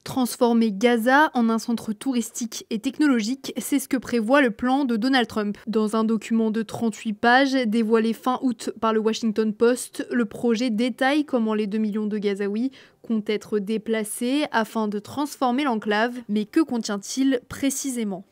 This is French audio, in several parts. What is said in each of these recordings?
Transformer Gaza en un centre touristique et technologique, c'est ce que prévoit le plan de Donald Trump. Dans un document de 38 pages, dévoilé fin août par le Washington Post, le projet détaille comment les 2 millions de Gazaouis comptent être déplacés afin de transformer l'enclave. Mais que contient-il précisément ?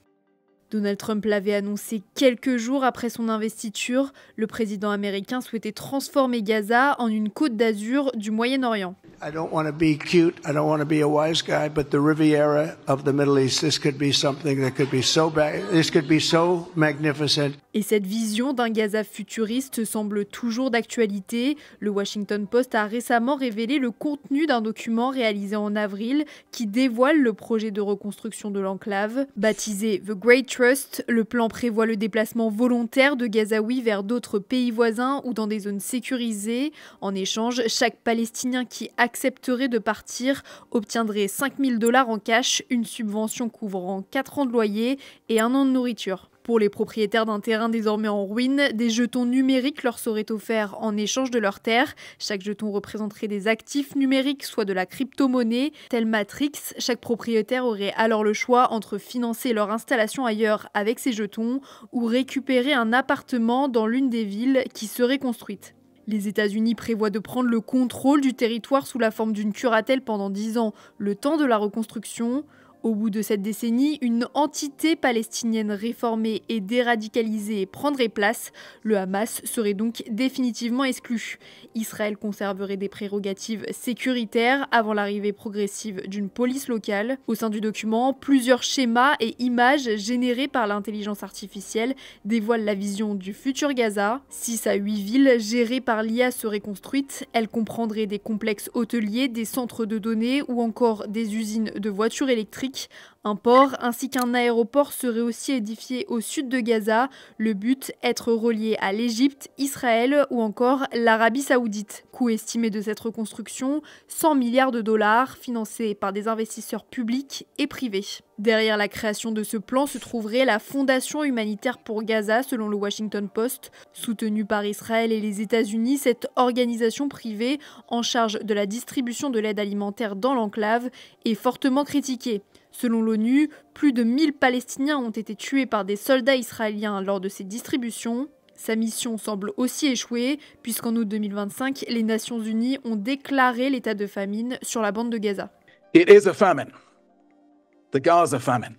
Donald Trump l'avait annoncé quelques jours après son investiture. Le président américain souhaitait transformer Gaza en une côte d'azur du Moyen-Orient. I don't want to be cute, I don't want to be a wise guy, but the Riviera of the Middle East, this could be something that could be so bad, this could be so magnificent. Et cette vision d'un Gaza futuriste semble toujours d'actualité. Le Washington Post a récemment révélé le contenu d'un document réalisé en avril qui dévoile le projet de reconstruction de l'enclave. Baptisé The Great Trust, le plan prévoit le déplacement volontaire de Gazaouis vers d'autres pays voisins ou dans des zones sécurisées. En échange, chaque Palestinien qui accepterait de partir obtiendrait 5 000 $ en cash, une subvention couvrant 4 ans de loyer et 1 an de nourriture. Pour les propriétaires d'un terrain désormais en ruine, des jetons numériques leur seraient offerts en échange de leurs terres. Chaque jeton représenterait des actifs numériques, soit de la crypto-monnaie. Tel Matrix, chaque propriétaire aurait alors le choix entre financer leur installation ailleurs avec ces jetons ou récupérer un appartement dans l'une des villes qui serait construite. Les États-Unis prévoient de prendre le contrôle du territoire sous la forme d'une curatelle pendant 10 ans, le temps de la reconstruction. Au bout de cette décennie, une entité palestinienne réformée et déradicalisée prendrait place. Le Hamas serait donc définitivement exclu. Israël conserverait des prérogatives sécuritaires avant l'arrivée progressive d'une police locale. Au sein du document, plusieurs schémas et images générés par l'intelligence artificielle dévoilent la vision du futur Gaza. 6 à 8 villes gérées par l'IA seraient construites. Elles comprendraient des complexes hôteliers, des centres de données ou encore des usines de voitures électriques. Un port ainsi qu'un aéroport seraient aussi édifiés au sud de Gaza. Le but, être relié à l'Égypte, Israël ou encore l'Arabie Saoudite. Coût estimé de cette reconstruction, 100 milliards de dollars, financés par des investisseurs publics et privés. Derrière la création de ce plan se trouverait la Fondation humanitaire pour Gaza, selon le Washington Post. Soutenue par Israël et les États-Unis, cette organisation privée, en charge de la distribution de l'aide alimentaire dans l'enclave, est fortement critiquée. Selon l'ONU, plus de 1000 Palestiniens ont été tués par des soldats israéliens lors de ces distributions. Sa mission semble aussi échouer, puisqu'en août 2025, les Nations Unies ont déclaré l'état de famine sur la bande de Gaza. It is a famine. The Gaza famine.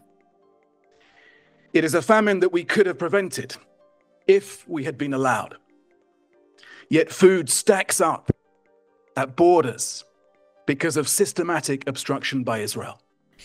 It is a famine that we could have prevented if we had been allowed. Yet food stacks up at borders because of systematic obstruction by Israel.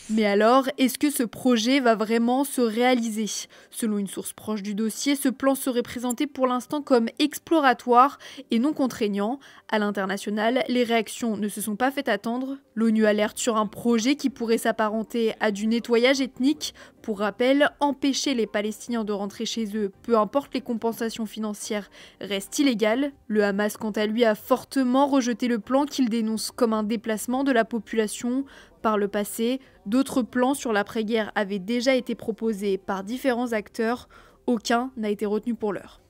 Mais alors, est-ce que ce projet va vraiment se réaliser ? Selon une source proche du dossier, ce plan serait présenté pour l'instant comme exploratoire et non contraignant. À l'international, les réactions ne se sont pas fait attendre. L'ONU alerte sur un projet qui pourrait s'apparenter à du nettoyage ethnique. Pour rappel, empêcher les Palestiniens de rentrer chez eux, peu importe les compensations financières, reste illégal. Le Hamas, quant à lui, a fortement rejeté le plan qu'il dénonce comme un déplacement de la population. Par le passé, d'autres plans sur l'après-guerre avaient déjà été proposés par différents acteurs. Aucun n'a été retenu pour l'heure.